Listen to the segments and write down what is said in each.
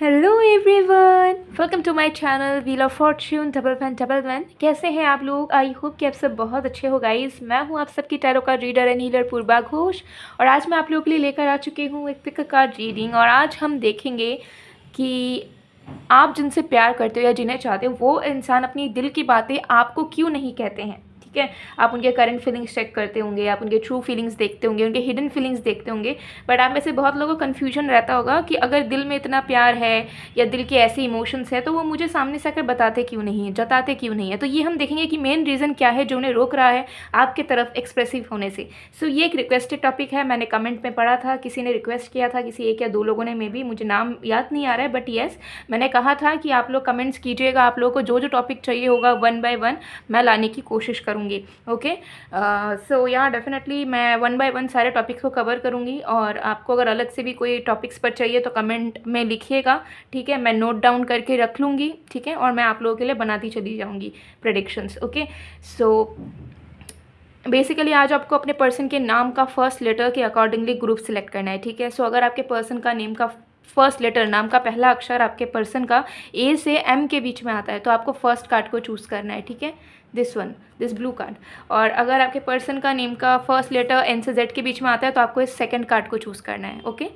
Hello everyone, welcome to my channel wheel of fortune double one. कैसे हैं आप लोग? आई होप कि आप सब बहुत अच्छे हो गाइस। मैं हूं आप सबकी tarot card reader and healer पूर्वा घोष, और आज मैं आप लोगों के लिए लेकर आ चुकी हूं एक पिक कार्ड रीडिंग। और आज हम देखेंगे कि आप जिनसे प्यार करते हो या जिन्हें चाहते हो वो इंसान अपनी दिल की बातें आपको क्यों नहीं कहते हैं। ठीक है, आप उनके करंट फीलिंग्स चेक करते होंगे, आप उनके ट्रू फीलिंग्स देखते होंगे, उनके हिडन फीलिंग्स देखते होंगे, बट आप में से बहुत लोगों को कन्फ्यूजन रहता होगा कि अगर दिल में इतना प्यार है या दिल के ऐसे इमोशंस है तो वो मुझे सामने से आकर बताते क्यों नहीं है, जताते क्यों नहीं है। तो ये हम देखेंगे कि मेन रीज़न क्या है जो उन्हें रोक रहा है आपके तरफ एक्सप्रेसिव होने से। सो ये एक रिक्वेस्टेड टॉपिक है, मैंने कमेंट में पढ़ा था, किसी ने रिक्वेस्ट किया था, किसी एक या दो लोगों ने, मे बी मुझे नाम याद नहीं आ रहा है, बट येस मैंने कहा था कि आप लोग कमेंट्स कीजिएगा, आप लोगों को जो जो टॉपिक चाहिए होगा वन बाय वन मैं लाने की कोशिश करूँगी। ओके, सो यहाँ डेफिनेटली मैं वन बाय वन सारे टॉपिक्स को कवर करूँगी, और आपको अगर अलग से भी कोई टॉपिक्स पर चाहिए तो कमेंट में लिखिएगा। ठीक है, मैं नोट डाउन करके रख लूँगी। ठीक है, और मैं आप लोगों के लिए बनाती चली जाऊँगी प्रेडिक्शंस। ओके, सो बेसिकली आज आपको अपने पर्सन के नाम का फर्स्ट लेटर के अकॉर्डिंगली ग्रुप सिलेक्ट करना है। ठीक है, सो अगर आपके पर्सन का नेम का फर्स्ट लेटर, नाम का पहला अक्षर आपके पर्सन का ए से एम के बीच में आता है तो आपको फर्स्ट कार्ड को चूज़ करना है। ठीक है, this one, this blue card. और अगर आपके पर्सन का नेम का फर्स्ट लेटर एन से जेड के बीच में आता है तो आपको इस सेकंड कार्ड को चूज़ करना है। ओके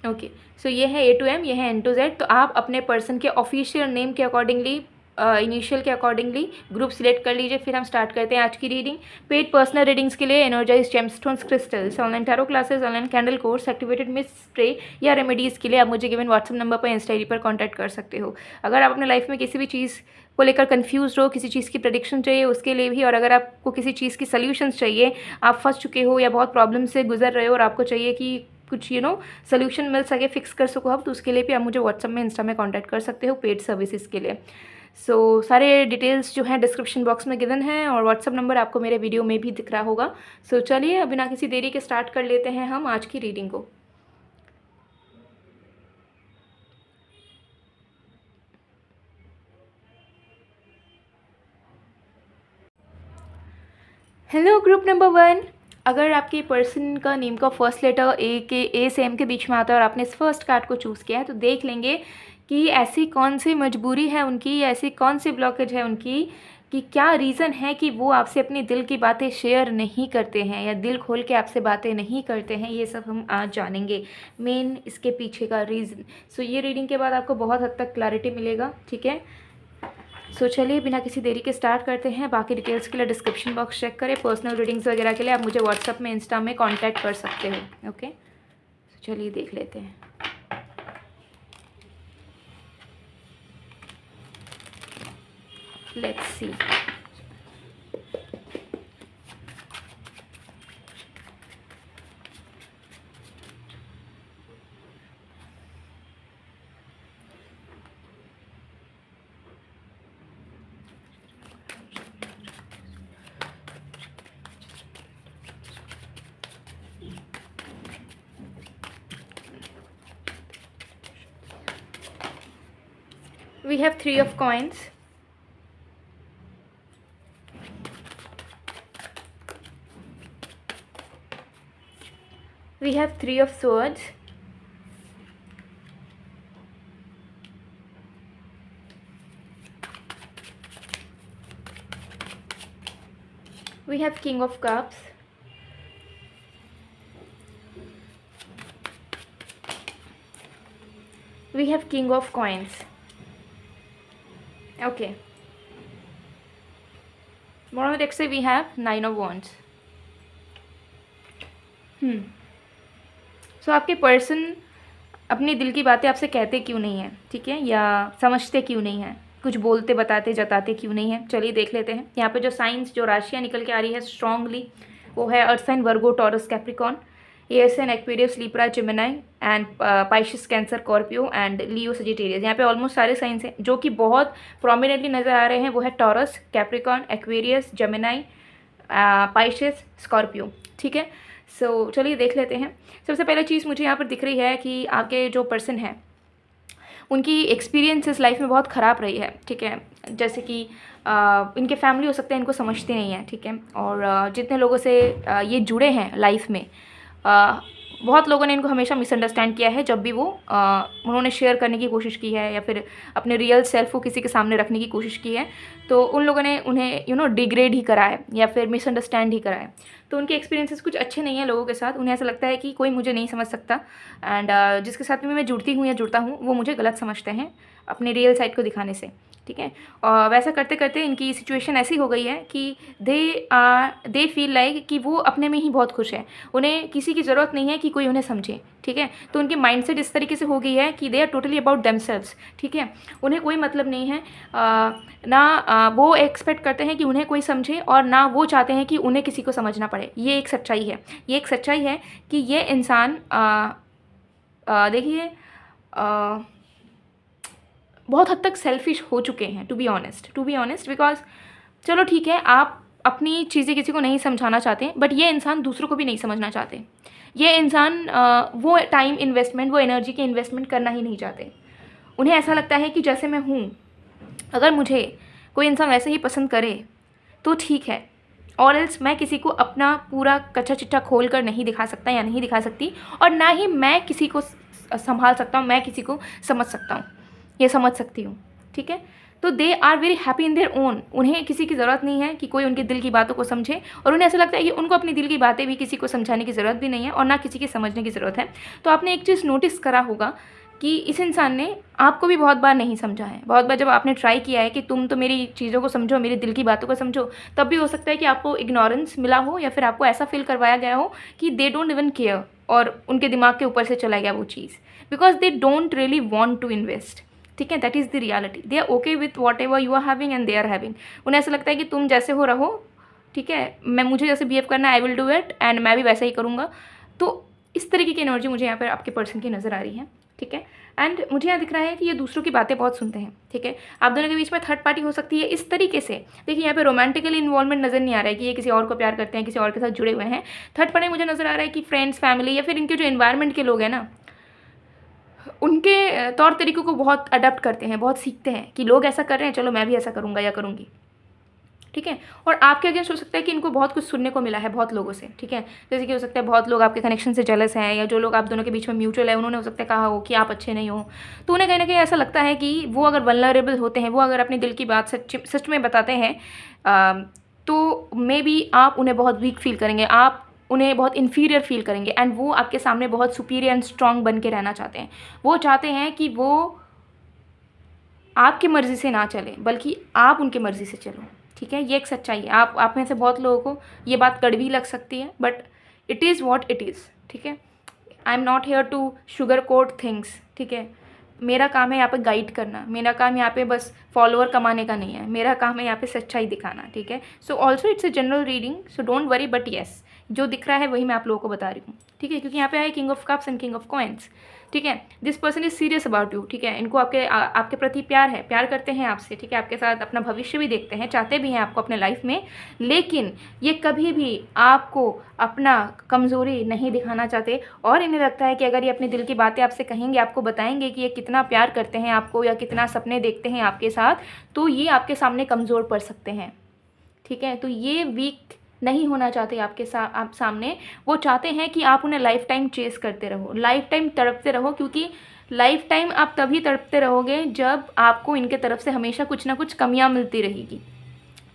ओके, सो ये है ए टू एम, ये है एन टू जेड। तो आप अपने पर्सन के ऑफिशियल नेम के अकॉर्डिंगली, इनिशियल के अकॉर्डिंगली ग्रुप सिलेक्ट कर लीजिए। फिर हम स्टार्ट करते हैं आज की रीडिंग। पेड पर्सनल रीडिंग्स के लिए energize gemstones crystals, online tarot classes, online candle course, activated mist spray या रेमेडीज़ के लिए आप मुझे गिवन व्हाट्सएप नंबर पर, इंस्टा आईडी पर कॉन्टैक्ट कर सकते हो। अगर आप अपने लाइफ में किसी भी चीज़ को लेकर कन्फ्यूज हो, किसी चीज़ की प्रेडिक्शन चाहिए उसके लिए भी, और अगर आपको किसी चीज़ की सॉल्यूशंस चाहिए, आप फंस चुके हो या बहुत प्रॉब्लम से गुजर रहे हो और आपको चाहिए कि कुछ सोल्यूशन मिल सके, फिक्स कर सको आप, तो उसके लिए भी आप मुझे व्हाट्सएप में, इंस्टा में कॉन्टैक्ट कर सकते हो पेड सर्विसेज के लिए। सो सारे डिटेल्स जो हैं डिस्क्रिप्शन बॉक्स में गिवन हैं, और व्हाट्सअप नंबर आपको मेरे वीडियो में भी दिख रहा होगा। सो चलिए अब बिना किसी देरी के स्टार्ट कर लेते हैं हम आज की रीडिंग को। हेलो ग्रुप नंबर वन, अगर आपके पर्सन का नेम का फर्स्ट लेटर ए से एम के बीच में आता है और आपने इस फर्स्ट कार्ड को चूज़ किया है, तो देख लेंगे कि ऐसी कौन सी मजबूरी है उनकी, या ऐसी कौन सी ब्लॉकेज है उनकी, कि क्या रीज़न है कि वो आपसे अपनी दिल की बातें शेयर नहीं करते हैं या दिल खोल के आपसे बातें नहीं करते हैं। ये सब हम आज जानेंगे, मेन इसके पीछे का रीज़न। सो ये रीडिंग के बाद आपको बहुत हद तक क्लैरिटी मिलेगा। ठीक है, सो चलिए बिना किसी देरी के स्टार्ट करते हैं। बाकी डिटेल्स के लिए डिस्क्रिप्शन बॉक्स चेक करें। पर्सनल रीडिंग्स वगैरह के लिए आप मुझे व्हाट्सएप में, इंस्टा में कांटेक्ट कर सकते हो। ओके, चलिए देख लेते हैं। Let's see. We have 3 of coins. We have 3 of swords. We have King of Cups. We have King of Coins. Okay. Bottom deck से we have 9 of Wands. सो आपके पर्सन अपनी दिल की बातें आपसे कहते क्यों नहीं हैं, ठीक है, या समझते क्यों नहीं हैं, कुछ बोलते बताते जताते क्यों नहीं हैं। चलिए देख लेते हैं। यहाँ पे जो साइंस, जो राशियाँ निकल के आ रही है स्ट्रांगली, वो है अर्थ sign, Virgo, taurus, Capricorn, air sign, Aquarius, Libra, Gemini and पाइशिस, cancer, Scorpio and Leo, Sagittarius. यहाँ पे ऑलमोस्ट सारे साइंस हैं। जो कि बहुत प्रोमिनेंटली नज़र आ रहे हैं वो है taurus, Capricorn, Aquarius, Gemini, पाइशिस, Scorpio. ठीक है, सो चलिए देख लेते हैं। सबसे पहले चीज़ मुझे यहाँ पर दिख रही है कि आपके जो पर्सन है उनकी एक्सपीरियंसेस लाइफ में बहुत ख़राब रही है। ठीक है, जैसे कि इनके फैमिली हो सकते हैं इनको समझते नहीं हैं। ठीक है, और जितने लोगों से ये जुड़े हैं लाइफ में, बहुत लोगों ने इनको हमेशा मिसअंडरस्टैंड किया है जब भी वो उन्होंने शेयर करने की कोशिश की है या फिर अपने रियल सेल्फ को किसी के सामने रखने की कोशिश की है, तो उन लोगों ने उन्हें डिग्रेड ही करा है या फिर मिसअंडरस्टैंड ही करा है। तो उनके एक्सपीरियंसेस कुछ अच्छे नहीं हैं लोगों के साथ। उन्हें ऐसा लगता है कि कोई मुझे नहीं समझ सकता, एंड जिसके साथ भी मैं जुड़ती हूँ या जुड़ता हूँ वो मुझे गलत समझते हैं अपने रियल साइड को दिखाने से, ठीक है। और वैसा करते करते इनकी सिचुएशन ऐसी हो गई है कि दे फील लाइक कि वो अपने में ही बहुत खुश है, उन्हें किसी की ज़रूरत नहीं है कि कोई उन्हें समझे, ठीक है। तो उनकी माइंडसेट इस तरीके से हो गई है कि they are totally about themselves, ठीक है। उन्हें कोई मतलब नहीं है, वो एक्सपेक्ट करते हैं कि उन्हें कोई समझे और ना वो चाहते हैं कि उन्हें किसी को समझना पड़े। ये एक सच्चाई है, ये एक सच्चाई है कि ये इंसान देखिए बहुत हद तक सेल्फिश हो चुके हैं, टू बी ऑनेस्ट बिकॉज चलो ठीक है, आप अपनी चीज़ें किसी को नहीं समझाना चाहते, बट ये इंसान दूसरों को भी नहीं समझना चाहते। ये इंसान वो टाइम इन्वेस्टमेंट, वो एनर्जी के इन्वेस्टमेंट करना ही नहीं चाहते। उन्हें ऐसा लगता है कि जैसे मैं हूँ, अगर मुझे कोई इंसान वैसे ही पसंद करे तो ठीक है, और एल्स मैं किसी को अपना पूरा कच्चा चिट्ठा खोल कर नहीं दिखा सकता या नहीं दिखा सकती, और ना ही मैं किसी को संभाल सकता हूँ, मैं किसी को समझ सकता हूँ, ये समझ सकती हूँ, ठीक है। तो they are very happy in their own. उन्हें किसी की ज़रूरत नहीं है कि कोई उनके दिल की बातों को समझे, और उन्हें ऐसा लगता है कि उनको अपनी दिल की बातें भी किसी को समझाने की ज़रूरत भी नहीं है और ना किसी की समझने की ज़रूरत है। तो आपने एक चीज़ नोटिस करा होगा कि इस इंसान ने आपको भी बहुत बार नहीं समझा है। बहुत बार जब आपने ट्राई किया है कि तुम तो मेरी चीज़ों को समझो, मेरे दिल की बातों को समझो, तब भी हो सकता है कि आपको इग्नोरेंस मिला हो या फिर आपको ऐसा फील करवाया गया हो कि दे डोंट इवन केयर, और उनके दिमाग के ऊपर से चला गया वो चीज़, because they don't really want to invest, ठीक है। That is the reality. They are okay with what ever you are having and they are having. उन्हें ऐसा लगता है कि तुम जैसे हो रहो, ठीक है, मुझे जैसे बिहेव करना I will do it and मैं भी वैसा ही करूँगा। तो इस तरीके की एनर्जी मुझे यहाँ पर आपके पर्सन की नज़र आ रही है, ठीक है। एंड मुझे यहाँ दिख रहा है कि ये दूसरों की बातें बहुत सुनते हैं, ठीक है। आप दोनों के बीच में थर्ड पार्टी हो सकती है इस तरीके से। देखिए यहाँ पे रोमांटिकली इन्वॉल्वमेंट नज़र नहीं आ रहा है कि ये किसी और को प्यार करते हैं, किसी और के साथ जुड़े हुए हैं। थर्ड पार्टी मुझे नज़र आ रहा है कि फ्रेंड्स, फैमिली या फिर इनके जो एनवायरनमेंट के लोग हैं ना, उनके तौर तरीक़ों को बहुत अडॉप्ट करते हैं, बहुत सीखते हैं कि लोग ऐसा कर रहे हैं, चलो मैं भी ऐसा करूँगा या करूँगी, ठीक है। और आपके अगेंस्ट हो सकता है कि इनको बहुत कुछ सुनने को मिला है बहुत लोगों से, ठीक है। जैसे कि हो सकता है बहुत लोग आपके कनेक्शन से जेलस हैं, या जो लोग आप दोनों के बीच में म्यूचुअल है उन्होंने हो सकता है कहा हो कि आप अच्छे नहीं हो। तो उन्हें कहीं ना कहीं ऐसा लगता है कि वो अगर वल्नरेबल होते हैं, वो अगर अपने दिल की बात सच में बताते हैं, तो मे बी आप उन्हें बहुत वीक फील करेंगे, आप उन्हें बहुत इन्फीरियर फील करेंगे, एंड वो आपके सामने बहुत सुपीरियर एंड स्ट्रॉन्ग बन के रहना चाहते हैं। वो चाहते हैं कि वो आपकी मर्ज़ी से ना चले, बल्कि आप उनकी मर्ज़ी से चलो, ठीक है। ये एक सच्चाई है। आप में से बहुत लोगों को ये बात कड़वी लग सकती है, but it is what it is, ठीक है। I am not here to sugar coat things, ठीक है। मेरा काम है यहाँ पे गाइड करना, मेरा काम यहाँ पे बस फॉलोअर कमाने का नहीं है, मेरा काम है यहाँ पे सच्चाई दिखाना, ठीक है। So also it's a general reading, so don't worry, but yes जो दिख रहा है वही मैं आप लोगों को बता रही हूँ, ठीक है। क्योंकि यहाँ पे आए king of cups and king of coins, ठीक है। This person is serious about you, ठीक है। इनको आपके प्रति प्यार है, प्यार करते हैं आपसे, ठीक है। आपके साथ अपना भविष्य भी देखते हैं, चाहते भी हैं आपको अपने लाइफ में, लेकिन ये कभी भी आपको अपना कमज़ोरी नहीं दिखाना चाहते। और इन्हें लगता है कि अगर ये अपने दिल की बातें आपसे कहेंगे, आपको बताएंगे कि ये कितना प्यार करते हैं आपको या कितना सपने देखते हैं आपके साथ, तो ये आपके सामने कमज़ोर पड़ सकते हैं, ठीक है। तो ये वीक नहीं होना चाहते आपके आप सामने। वो चाहते हैं कि आप उन्हें लाइफ टाइम चेस करते रहो, लाइफ टाइम तड़पते रहो, क्योंकि लाइफ टाइम आप तभी तड़पते रहोगे जब आपको इनके तरफ से हमेशा कुछ ना कुछ कमियां मिलती रहेगी,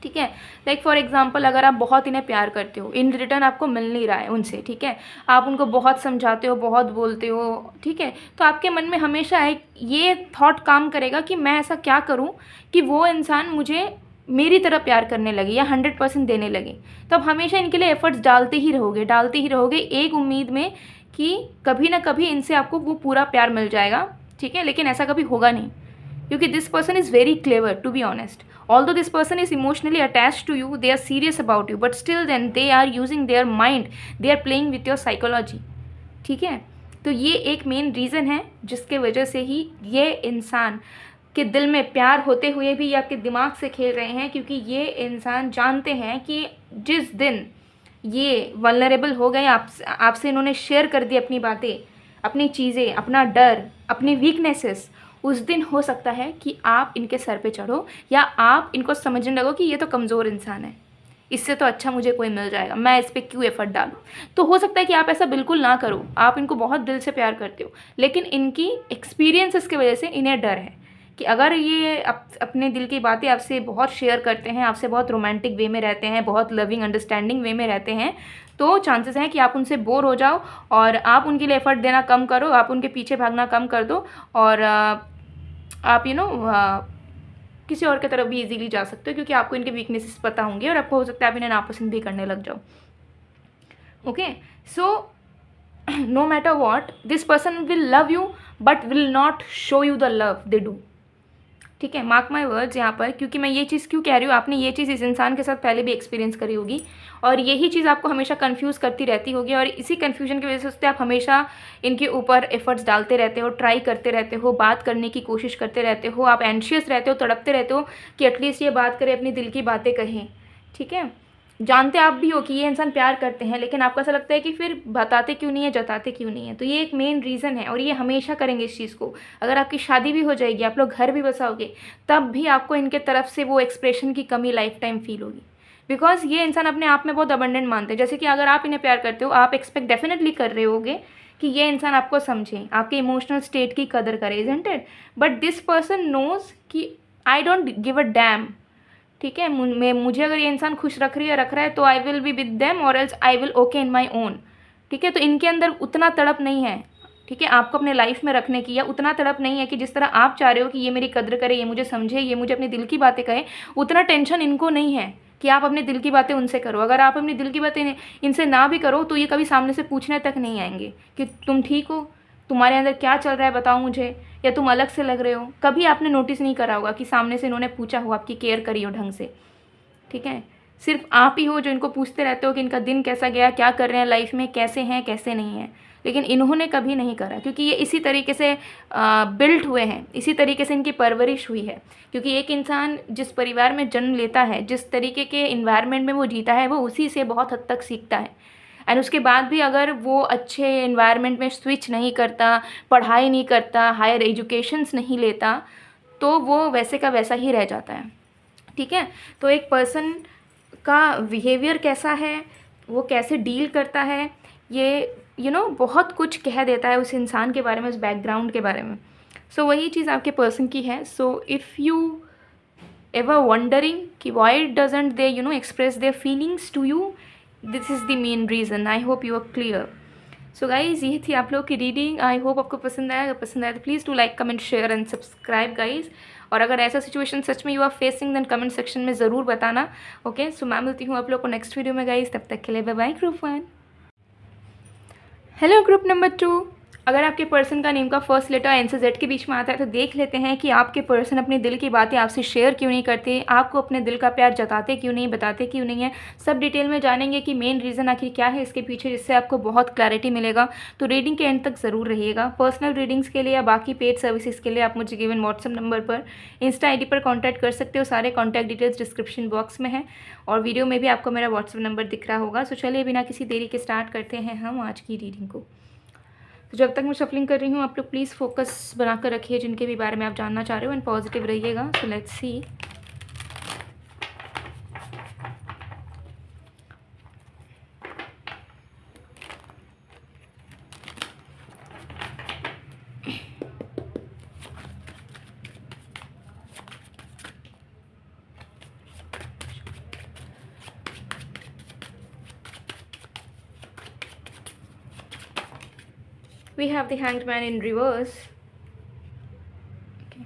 ठीक है। लाइक फॉर एग्जांपल, अगर आप बहुत इन्हें प्यार करते हो, इन रिटर्न आपको मिल नहीं रहा है उनसे, ठीक है। आप उनको बहुत समझाते हो, बहुत बोलते हो, ठीक है। तो आपके मन में हमेशा एक ये थॉट काम करेगा कि मैं ऐसा क्या करूँ कि वो इंसान मुझे मेरी तरह प्यार करने लगे या 100% देने लगे। तो आप हमेशा इनके लिए एफर्ट्स डालते ही रहोगे एक उम्मीद में कि कभी ना कभी इनसे आपको वो पूरा प्यार मिल जाएगा, ठीक है। लेकिन ऐसा कभी होगा नहीं, क्योंकि this person is very clever, to be honest. Although this person is emotionally attached to you, they are serious about you, but still then they are using their mind, they are playing with your psychology, ठीक है। तो ये एक main reason है जिसके वजह से ही ये इंसान के दिल में प्यार होते हुए भी ये आपके दिमाग से खेल रहे हैं, क्योंकि ये इंसान जानते हैं कि जिस दिन ये वल्नरेबल हो गए, आपसे इन्होंने शेयर कर दी अपनी बातें, अपनी चीज़ें, अपना डर, अपनी वीकनेसेस, उस दिन हो सकता है कि आप इनके सर पे चढ़ो या आप इनको समझने लगो कि ये तो कमज़ोर इंसान है, इससे तो अच्छा मुझे कोई मिल जाएगा, मैं इस पर क्यों एफर्ट डालूँ। तो हो सकता है कि आप ऐसा बिल्कुल ना करो, आप इनको बहुत दिल से प्यार करते हो, लेकिन इनकी एक्सपीरियंसेस की वजह से इन्हें डर है कि अगर ये अपने दिल की बातें आपसे बहुत शेयर करते हैं, आपसे बहुत रोमांटिक वे में रहते हैं, बहुत लविंग अंडरस्टैंडिंग वे में रहते हैं, तो चांसेस हैं कि आप उनसे बोर हो जाओ और आप उनके लिए एफर्ट देना कम करो, आप उनके पीछे भागना कम कर दो और आप किसी और की तरफ भी इजीली जा सकते हो, क्योंकि आपको इनके वीकनेसेस पता होंगे और आपको हो सकता है आप इन्हें नापसंद भी करने लग जाओ। Okay, so no matter what, this person will love you but will not show you the love they do। ठीक है, मार्क माई वर्ड्स यहाँ पर, क्योंकि मैं ये चीज़ क्यों कह रही हूँ, आपने ये चीज़ इस इंसान के साथ पहले भी एक्सपीरियंस करी होगी और यही चीज़ आपको हमेशा कंफ्यूज करती रहती होगी और इसी कंफ्यूजन की वजह से आप हमेशा इनके ऊपर एफर्ट्स डालते रहते हो, ट्राई करते रहते हो, बात करने की कोशिश करते रहते हो, आप एंशियस रहते हो, तड़पते रहते हो कि एटलीस्ट ये बात करें, अपनी दिल की बातें कहें। ठीक है, जानते आप भी हो कि ये इंसान प्यार करते हैं, लेकिन आपको ऐसा लगता है कि फिर बताते क्यों नहीं है, जताते क्यों नहीं है। तो ये एक मेन रीज़न है और ये हमेशा करेंगे इस चीज़ को। अगर आपकी शादी भी हो जाएगी, आप लोग घर भी बसाओगे, तब भी आपको इनके तरफ से वो एक्सप्रेशन की कमी लाइफ टाइम फील होगी, बिकॉज ये इंसान अपने आप में बहुत अबंडेंट मानते हैं। जैसे कि अगर आप इन्हें प्यार करते हो, आप एक्सपेक्ट डेफिनेटली कर रहे होगे कि ये इंसान आपको समझे, आपके इमोशनल स्टेट की कदर करे, isn't it. But this person knows कि I don't give a dam. ठीक है, मुझे अगर ये इंसान खुश रख रहा है तो I will be with them और else I will okay in my own. ठीक है, तो इनके अंदर उतना तड़प नहीं है, ठीक है, आपको अपने लाइफ में रखने की, या उतना तड़प नहीं है कि जिस तरह आप चाह रहे हो कि ये मेरी कद्र करे, ये मुझे समझे, ये मुझे अपने दिल की बातें कहे। उतना टेंशन इनको नहीं है कि आप अपने दिल की बातें उनसे करो। अगर आप अपनी दिल की बातें इनसे ना भी करो तो ये कभी सामने से पूछने तक नहीं आएंगे कि तुम ठीक हो, तुम्हारे अंदर क्या चल रहा है बताओ मुझे, या तुम अलग से लग रहे हो। कभी आपने नोटिस नहीं करा होगा कि सामने से इन्होंने पूछा हो, आपकी केयर करी हो ढंग से। ठीक है, सिर्फ आप ही हो जो इनको पूछते रहते हो कि इनका दिन कैसा गया, क्या कर रहे हैं लाइफ में, कैसे हैं कैसे नहीं हैं, लेकिन इन्होंने कभी नहीं करा, क्योंकि ये इसी तरीके से बिल्ट हुए हैं, इसी तरीके से इनकी परवरिश हुई है। क्योंकि एक इंसान जिस परिवार में जन्म लेता है, जिस तरीके के इन्वायरमेंट में वो जीता है, वो उसी से बहुत हद तक सीखता है। एंड उसके बाद भी अगर वो अच्छे इन्वायरमेंट में स्विच नहीं करता, पढ़ाई नहीं करता, हायर एजुकेशंस नहीं लेता, तो वो वैसे का वैसा ही रह जाता है। ठीक है, तो एक पर्सन का बिहेवियर कैसा है, वो कैसे डील करता है, ये बहुत कुछ कह देता है उस इंसान के बारे में, उस बैकग्राउंड के बारे में। सो वही चीज़ आपके पर्सन की है। So if you ever wondering कि why doesn't they express their feelings to you, this is the main reason. I hope you are clear. So guys, ये थी आप लोग की रीडिंग। आई होप आपको पसंद आया। अगर पसंद आया तो please do like, comment, share and subscribe guys. और अगर ऐसा सिचुएशन सच में you are facing, then comment section में ज़रूर बताना। ओके, सो मैं मिलती हूँ आप लोग को नेक्स्ट वीडियो में गाइज़। तब तक के लिए bye bye group 1। Hello group number 2। अगर आपके पर्सन का नेम का फर्स्ट लेटर एन से जेड के बीच में आता है तो देख लेते हैं कि आपके पर्सन अपने दिल की बातें आपसे शेयर क्यों नहीं करते, आपको अपने दिल का प्यार जताते क्यों नहीं, बताते क्यों नहीं है। सब डिटेल में जानेंगे कि मेन रीज़न आखिर क्या है इसके पीछे, जिससे आपको बहुत क्लैरिटी मिलेगा। तो रीडिंग के एंड तक ज़रूर रहिएगा। पर्सनल रीडिंग्स के लिए या बाकी पेड सर्विसेज के लिए आप मुझे गिवन व्हाट्सएप नंबर पर, इंस्टा ID पर कॉन्टैक्ट कर सकते हो। सारे कॉन्टैक्ट डिटेल्स डिस्क्रिप्शन बॉक्स में है और वीडियो में भी आपको मेरा व्हाट्सएप नंबर दिख रहा होगा। सो चलिए बिना किसी देरी के स्टार्ट करते हैं हम आज की रीडिंग को। तो जब तक मैं शफलिंग कर रही हूँ, आप लोग प्लीज़ फोकस बनाकर रखिए जिनके भी बारे में आप जानना चाह रहे हो, एंड पॉजिटिव रहिएगा। So let's see. We have the Hanged Man in reverse. Okay.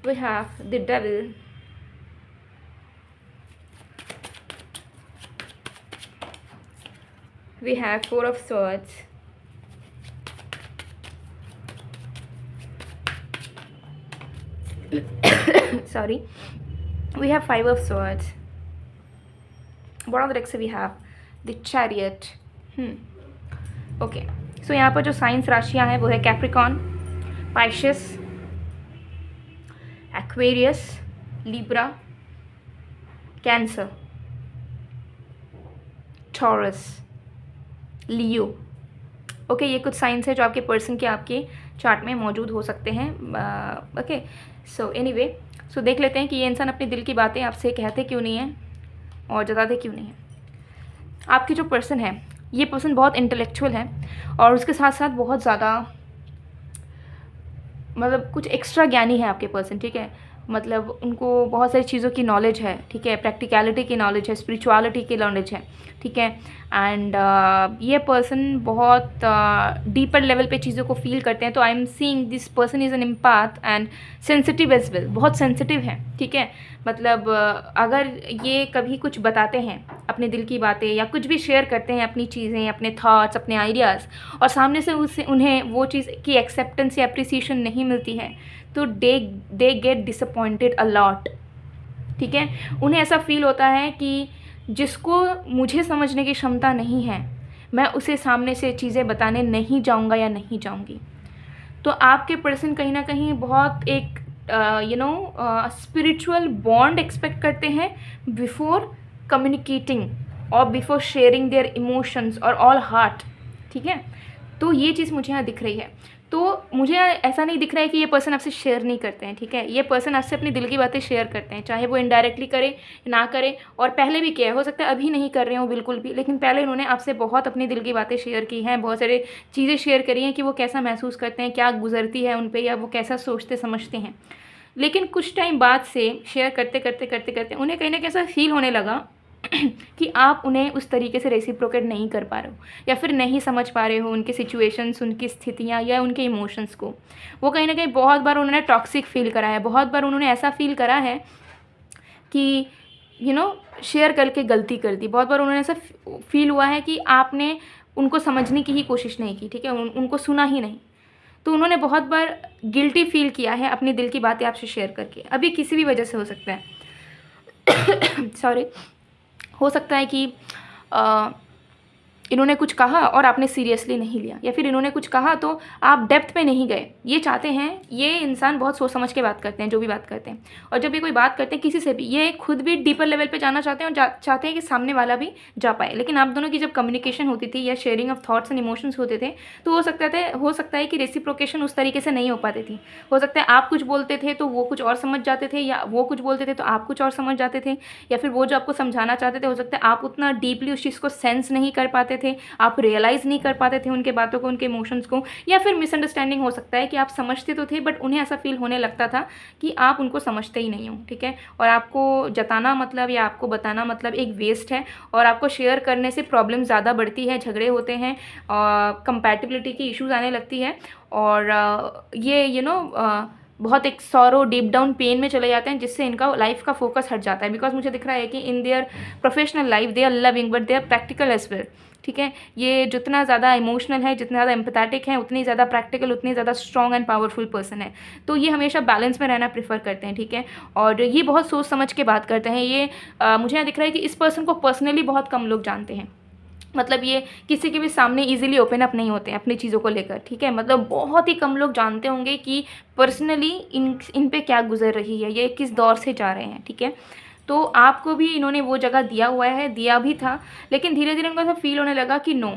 We have the Devil. We have Four of Swords. Sorry. We have Five of Swords. Bottom of the deck से we have the chariot. Okay, सो यहाँ पर जो science राशियाँ हैं वो है Capricorn, पाइशियस, Aquarius, Libra, cancer, taurus, लियो, okay, ये कुछ science है जो आपके पर्सन के आपके चार्ट में मौजूद हो सकते हैं। ओके, सो एनीवे, सो देख लेते हैं कि ये इंसान अपने दिल की बातें आपसे कहते क्यों नहीं है और जताते क्यों नहीं है। आपकी जो पर्सन है, ये पर्सन बहुत इंटेलेक्चुअल है और उसके साथ साथ बहुत ज़्यादा मतलब कुछ एक्स्ट्रा ज्ञानी है आपके पर्सन, ठीक है। मतलब उनको बहुत सारी चीज़ों की नॉलेज है, ठीक है, प्रैक्टिकलिटी की नॉलेज है, स्पिरिचुअलिटी की नॉलेज है, ठीक है। एंड ये पर्सन बहुत डीपर लेवल पे चीज़ों को फील करते हैं। तो I am seeing this person is an empath and sensitive as well, बहुत सेंसिटिव है, ठीक है। मतलब अगर ये कभी कुछ बताते हैं अपने दिल की बातें या कुछ भी शेयर करते हैं अपनी चीज़ें, अपने थॉट्स, अपने आइडियाज़, और सामने से उससे उन्हें वो चीज़ की एक्सेप्टेंस या अप्रिसिएशन नहीं मिलती है, तो they get disappointed a lot, ठीक है। उन्हें ऐसा फील होता है कि जिसको मुझे समझने की क्षमता नहीं है, मैं उसे सामने से चीज़ें बताने नहीं जाऊंगा या नहीं जाऊंगी। तो आपके पर्सन कहीं ना कहीं बहुत एक स्पिरिचुअल बॉन्ड एक्सपेक्ट करते हैं बिफोर कम्युनिकेटिंग और बिफोर शेयरिंग देयर इमोशंस और ऑल हार्ट, ठीक है। तो ये चीज़ मुझे यहाँ दिख रही है। तो मुझे ऐसा नहीं दिख रहा है कि ये पर्सन आपसे शेयर नहीं करते हैं, ठीक है। ये पर्सन आपसे अपनी दिल की बातें शेयर करते हैं, चाहे वो इनडायरेक्टली करे ना करे, और पहले भी किया है, हो सकता है अभी नहीं कर रहे हो बिल्कुल भी, लेकिन पहले इन्होंने आपसे बहुत अपनी दिल की बातें शेयर की हैं, बहुत सारे चीज़ें शेयर करी हैं कि वो कैसा महसूस करते हैं, क्या गुजरती है उन पर, या वो कैसा सोचते समझते हैं। लेकिन कुछ टाइम बाद से शेयर करते करते करते करते उन्हें कहीं ना कहीं ऐसा फील होने लगा कि आप उन्हें उस तरीके से रेसिप्रोकेट नहीं कर पा रहे हो, या फिर नहीं समझ पा रहे हो उनके सिचुएशंस, उनकी स्थितियाँ या उनके इमोशंस को। वो कहीं ना कहीं बहुत बार उन्होंने टॉक्सिक फील करा है, बहुत बार उन्होंने ऐसा फील करा है कि शेयर करके गलती कर दी। बहुत बार उन्होंने ऐसा फील हुआ है कि आपने उनको समझने की ही कोशिश नहीं की, ठीक है, उनको सुना ही नहीं। तो उन्होंने बहुत बार गिल्टी फील किया है अपनी दिल की बातें आपसे शेयर करके। अभी किसी भी वजह से हो सकता है सॉरी, हो सकता है कि इन्होंने कुछ कहा और आपने सीरियसली नहीं लिया, या फिर इन्होंने कुछ कहा तो आप डेप्थ पे नहीं गए। ये चाहते हैं, ये इंसान बहुत सोच समझ के बात करते हैं जो भी बात करते हैं, और जब भी कोई बात करते हैं किसी से भी, ये खुद भी डीपर लेवल पे जाना चाहते हैं और चाहते हैं कि सामने वाला भी जा पाए। लेकिन आप दोनों की जब कम्युनिकेशन होती थी या sharing of thoughts and emotions होते थे, तो हो सकता है कि रेसिप्रोकेशन उस तरीके से नहीं हो पाती थी। हो सकता है आप कुछ बोलते थे तो वो कुछ और समझ जाते थे, या वो कुछ बोलते थे तो आप कुछ और समझ जाते थे, या फिर वो जो आपको समझाना चाहते थे हो सकता है आप उतना डीपली उस चीज़ को सेंस नहीं कर पाते थे, आप रियलाइज़ नहीं कर पाते थे उनके बातों को, उनके इमोशंस को, या फिर मिसअंडरस्टैंडिंग हो सकता है कि आप समझते तो थे बट उन्हें ऐसा फील होने लगता था कि आप उनको समझते ही नहीं हो, ठीक है। और आपको जताना मतलब या आपको बताना मतलब एक वेस्ट है, और आपको शेयर करने से प्रॉब्लम ज़्यादा बढ़ती है, झगड़े होते हैं, कंपैटिबिलिटी की इश्यूज आने लगती है, और ये बहुत एक सॉरो डीप डाउन पेन में चले जाते हैं, जिससे इनका लाइफ का फोकस हट जाता है। बिकॉज मुझे दिख रहा है कि in their professional life they are loving but they are practical as well, ठीक है। ये जितना ज़्यादा इमोशनल है, जितना ज़्यादा एम्पैथेटिक है, उतनी ज़्यादा प्रैक्टिकल, उतनी ज़्यादा स्ट्रॉन्ग एंड पावरफुल पर्सन है। तो ये हमेशा बैलेंस में रहना प्रेफर करते हैं, ठीक है। और ये बहुत सोच समझ के बात करते हैं। ये मुझे यहाँ दिख रहा है कि इस पर्सन को पर्सनली बहुत कम लोग जानते हैं। मतलब ये किसी के भी सामने इजीली ओपन अप नहीं होते हैं अपनी चीज़ों को लेकर, ठीक है। मतलब बहुत ही कम लोग जानते होंगे कि पर्सनली इन पे क्या गुजर रही है, ये किस दौर से जा रहे हैं, ठीक है। तो आपको भी इन्होंने वो जगह दिया हुआ है, दिया भी था, लेकिन धीरे धीरे उनको ऐसा फील होने लगा कि नो,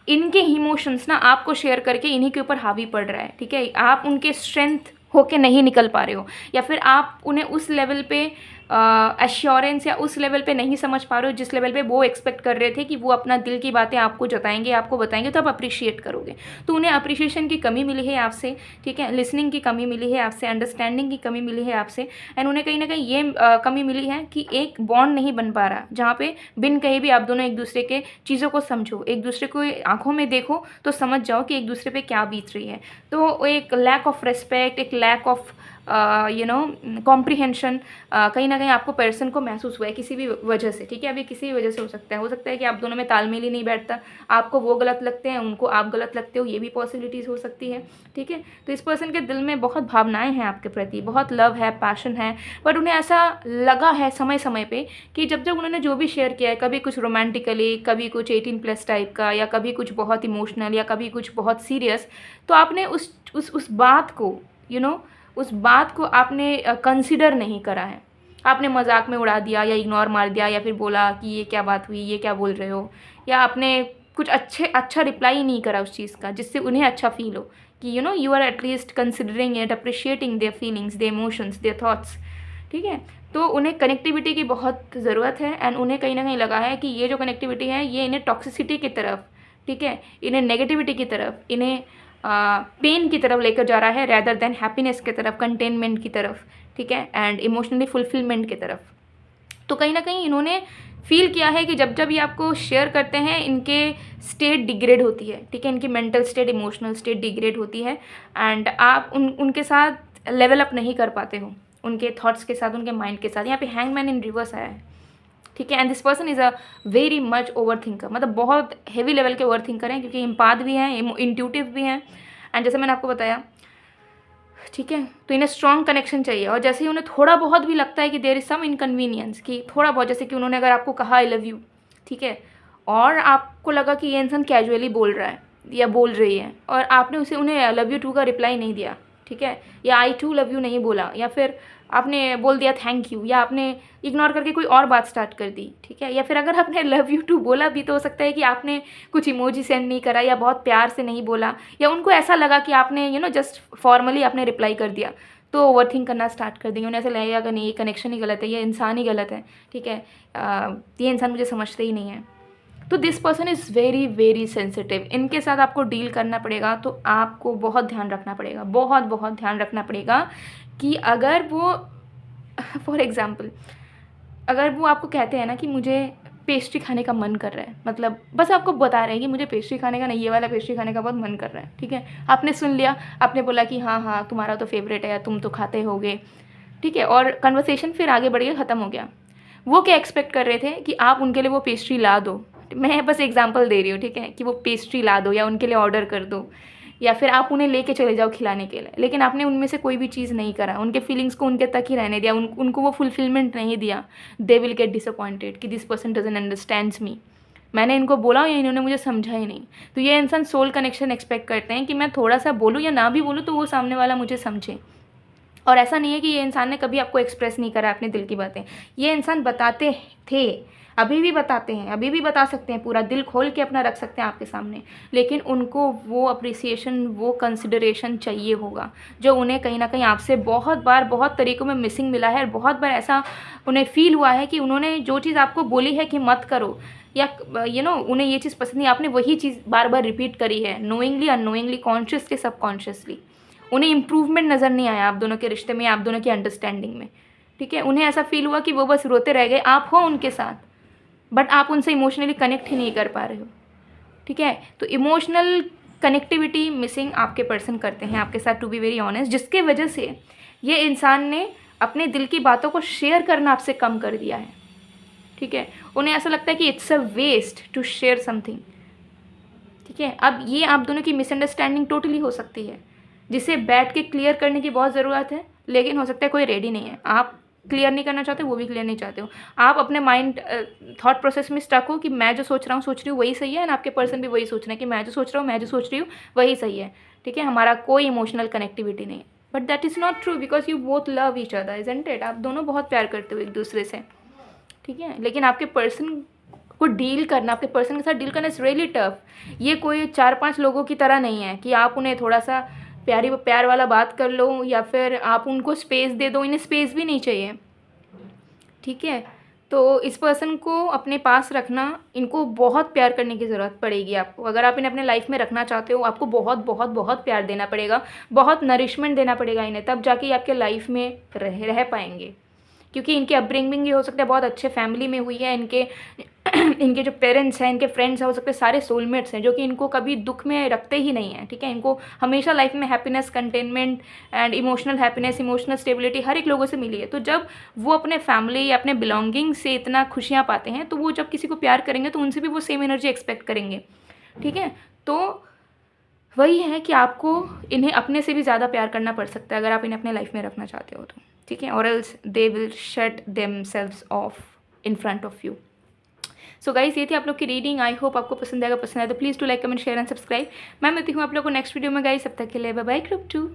इनके इमोशंस ना आपको शेयर करके इन्हीं के ऊपर हावी पड़ रहा है, ठीक है। आप उनके स्ट्रेंथ होके नहीं निकल पा रहे हो, या फिर आप उन्हें उस लेवल पे एश्योरेंस या उस लेवल पे नहीं समझ पा रहे हो जिस लेवल पे वो एक्सपेक्ट कर रहे थे कि वो अपना दिल की बातें आपको जताएंगे, आपको बताएंगे, तो आप अप्रिशिएट करोगे। तो उन्हें अप्रिशिएशन की कमी मिली है आपसे, ठीक है, लिसनिंग की कमी मिली है आपसे, अंडरस्टैंडिंग की कमी मिली है आपसे, एंड उन्हें कहीं ना कहीं ये कमी मिली है कि एक बॉन्ड नहीं बन पा रहा, जहाँ पे बिन कहीं भी आप दोनों एक दूसरे के चीज़ों को समझो, एक दूसरे को आंखों में देखो तो समझ जाओ कि एक दूसरे पे क्या बीत रही है। तो एक लैक ऑफ रिस्पेक्ट, एक लैक ऑफ कॉम्प्रिहेंशन कहीं ना कहीं आपको पर्सन को महसूस हुआ है किसी भी वजह से, ठीक है। अभी किसी भी वजह से हो सकता है कि आप दोनों में तालमेल ही नहीं बैठता, आपको वो गलत लगते हैं, उनको आप गलत लगते हो, ये भी पॉसिबिलिटीज़ हो सकती है, ठीक है। तो इस पर्सन के दिल में बहुत भावनाएं हैं आपके प्रति, बहुत लव है, पैशन है, बट उन्हें ऐसा लगा है समय समय पे कि जब जब उन्होंने जो भी शेयर किया है, कभी कुछ रोमांटिकली, कभी कुछ 18+ टाइप का, या कभी कुछ बहुत इमोशनल, या कभी कुछ बहुत सीरियस, तो आपने उस बात को उस बात को आपने कंसिडर नहीं करा है, आपने मजाक में उड़ा दिया, या इग्नोर मार दिया, या फिर बोला कि ये क्या बात हुई, ये क्या बोल रहे हो, या आपने कुछ अच्छा रिप्लाई ही नहीं करा उस चीज़ का जिससे उन्हें अच्छा फील हो कि you are at least considering it, appreciating their feelings, their emotions, their thoughts. ठीक है, तो उन्हें कनेक्टिविटी की बहुत ज़रूरत है एंड उन्हें कहीं ना कहीं लगा है कि ये जो कनेक्टिविटी है ये इन्हें टॉक्सिसिटी की तरफ, ठीक है, इन्हें नेगेटिविटी की तरफ, इन्हें पेन की तरफ लेकर जा रहा है रैदर देन हैप्पीनेस की तरफ, कंटेनमेंट की तरफ, ठीक है, एंड इमोशनली फुलफिलमेंट की तरफ। तो कहीं ना कहीं इन्होंने फील किया है कि जब जब ये आपको शेयर करते हैं इनके स्टेट डिग्रेड होती है, ठीक है, इनकी mental state, emotional state degrade होती है एंड आप उनके साथ लेवल अप नहीं कर पाते हो, उनके थॉट्स के साथ, उनके माइंड के साथ। यहाँ पे हैंगमैन इन रिवर्स आया है, ठीक है, and this person is a very much over thinker, मतलब बहुत हेवी लेवल के ओवर थिंकर हैं क्योंकि इम्पाथ भी हैं, इंट्यूटिव भी हैं एंड जैसे मैंने आपको बताया, ठीक है, तो इन्हें स्ट्रॉन्ग कनेक्शन चाहिए। और जैसे ही उन्हें थोड़ा बहुत भी लगता है कि देयर इज़ सम इनकन्वीनियंस, कि थोड़ा बहुत, जैसे कि उन्होंने अगर आपको कहा आई लव यू, ठीक है, और आपको लगा कि ये इंसान कैजुअली बोल रहा है या बोल रही है और आपने उन्हें आई लव यू टू का रिप्लाई नहीं दिया, ठीक है, या आई टू लव यू नहीं बोला, या फिर आपने बोल दिया थैंक यू, या आपने इग्नोर करके कोई और बात स्टार्ट कर दी, ठीक है, या फिर अगर आपने लव यू टू बोला भी तो हो सकता है कि आपने कुछ इमोजी सेंड नहीं करा या बहुत प्यार से नहीं बोला, या उनको ऐसा लगा कि आपने जस्ट फॉर्मली आपने रिप्लाई कर दिया, तो ओवर थिंक करना स्टार्ट कर देंगे। उन्हें ऐसा लगेगा कि नहीं, ये कनेक्शन ही गलत है, ये इंसान ही गलत है, ठीक है, ये इंसान मुझे समझते ही नहीं है। तो this person is very very sensitive. इनके साथ आपको डील करना पड़ेगा तो आपको बहुत ध्यान रखना पड़ेगा, बहुत बहुत ध्यान रखना पड़ेगा कि अगर वो फॉर एग्ज़ाम्पल अगर वो आपको कहते हैं ना कि मुझे पेस्ट्री खाने का मन कर रहा है, मतलब बस आपको बता रहे हैं कि मुझे पेस्ट्री खाने का नहीं, ये वाला पेस्ट्री खाने का बहुत मन कर रहा है, ठीक है, आपने सुन लिया, आपने बोला कि हाँ हाँ तुम्हारा तो फेवरेट है या तुम तो खाते होगे, ठीक है, और कन्वर्सेशन फिर आगे बढ़ गया, ख़त्म हो गया। वो क्या एक्सपेक्ट कर रहे थे कि आप उनके लिए वो पेस्ट्री ला दो, मैं बस एग्जांपल दे रही हूँ, ठीक है, कि वो पेस्ट्री ला दो या उनके लिए ऑर्डर कर दो या फिर आप उन्हें लेके चले जाओ खिलाने के लिए, लेकिन आपने उनमें से कोई भी चीज़ नहीं करा, उनके फीलिंग्स को उनके तक ही रहने दिया, उनको वो फुलफिलमेंट नहीं दिया। दे विल गेट डिसअपॉइंटेड कि दिस पर्सन डजंट अंडरस्टैंड्स मी, मैंने इनको बोला या इन्होंने मुझे समझा ही नहीं। तो ये इंसान सोल कनेक्शन एक्सपेक्ट करते हैं कि मैं थोड़ा सा बोलूँ या ना भी बोलूँ तो वो सामने वाला मुझे समझे। और ऐसा नहीं है कि ये इंसान ने कभी आपको एक्सप्रेस नहीं करा अपने दिल की बातें, ये इंसान बताते थे, अभी भी बताते हैं, अभी भी बता सकते हैं, पूरा दिल खोल के अपना रख सकते हैं आपके सामने, लेकिन उनको वो अप्रिसिएशन, वो कंसिडरेशन चाहिए होगा जो उन्हें कहीं ना कहीं आपसे बहुत बार, बहुत तरीक़ों में मिसिंग मिला है। और बहुत बार ऐसा उन्हें फील हुआ है कि उन्होंने जो चीज़ आपको बोली है कि मत करो, या उन्हें ये चीज़ पसंद नहीं, आपने वही चीज़ बार बार रिपीट करी है, नोइंगली, अननोइंगली, कॉन्शियसली, सबकॉन्शियसली। उन्हें इम्प्रूवमेंट नज़र नहीं आया आप दोनों के रिश्ते में, आप दोनों की अंडरस्टैंडिंग में, ठीक है, उन्हें ऐसा फील हुआ कि वो बस रोते रह गए, आप हो उनके साथ बट आप उनसे इमोशनली कनेक्ट ही नहीं कर पा रहे हो, ठीक है। तो इमोशनल कनेक्टिविटी मिसिंग आपके पर्सन करते हैं आपके साथ, टू बी वेरी ऑनेस्ट, जिसके वजह से ये इंसान ने अपने दिल की बातों को शेयर करना आपसे कम कर दिया है, ठीक है। उन्हें ऐसा लगता है कि it's a waste to share something, ठीक है। अब ये आप दोनों की मिसअंडरस्टैंडिंग टोटली हो सकती है, जिसे बैठ के क्लियर करने की बहुत ज़रूरत है, लेकिन हो सकता है कोई रेडी नहीं है, आप क्लियर नहीं करना चाहते, वो भी क्लियर नहीं चाहते हो, आप अपने माइंड थॉट प्रोसेस में स्टक हो कि मैं जो सोच रही हूँ वही सही है, एंड आपके पर्सन भी वही सोच रहे हैं कि मैं जो सोच रही हूँ वही सही है, ठीक है, हमारा कोई इमोशनल कनेक्टिविटी नहीं है। But that is not true because you both love each other, isn't it, आप दोनों बहुत प्यार करते हो एक दूसरे से, ठीक है। लेकिन आपके पर्सन को डील करना, आपके पर्सन के साथ डील करना इज़ रियली टफ। ये कोई 4-5 लोगों की तरह नहीं है कि आप उन्हें थोड़ा सा प्यार वाला बात कर लो या फिर आप उनको स्पेस दे दो, इन्हें स्पेस भी नहीं चाहिए, ठीक है। तो इस पर्सन को अपने पास रखना, इनको बहुत प्यार करने की ज़रूरत पड़ेगी आपको। अगर आप इन्हें अपने लाइफ में रखना चाहते हो, आपको बहुत बहुत बहुत प्यार देना पड़ेगा, बहुत नरिशमेंट देना पड़ेगा इन्हें, तब जाके ये आपके लाइफ में रह पाएंगे। क्योंकि इनकी अपब्रिंगिंग ये हो सकता है बहुत अच्छे फैमिली में हुई है, इनके जो पेरेंट्स हैं, इनके फ्रेंड्स हैं, हो सकते हैं सारे सोलमेट्स हैं जो कि इनको कभी दुख में रखते ही नहीं हैं, ठीक है। इनको हमेशा लाइफ में happiness, containment and emotional happiness, emotional stability हर एक लोगों से मिली है। तो जब वो अपने फैमिली या अपने बिलोंगिंग से इतना खुशियाँ पाते हैं, तो वो जब किसी को प्यार करेंगे तो उनसे भी वो सेम एनर्जी एक्सपेक्ट करेंगे, ठीक है। तो वही है कि आपको इन्हें अपने से भी ज़्यादा प्यार करना पड़ सकता है अगर आप इन्हें अपने लाइफ में रखना चाहते हो तो, ठीक है, और else they will shut themselves of in front of you. So guys, ये थी आप लोग की रीडिंग। आई होप आपको पसंद आएगा तो please to like, comment, share and subscribe. मैं मिलती हूँ आप लोग को नेक्स्ट वीडियो में गाइस, तब तक के लिए बाय बाय, ग्रुप 2।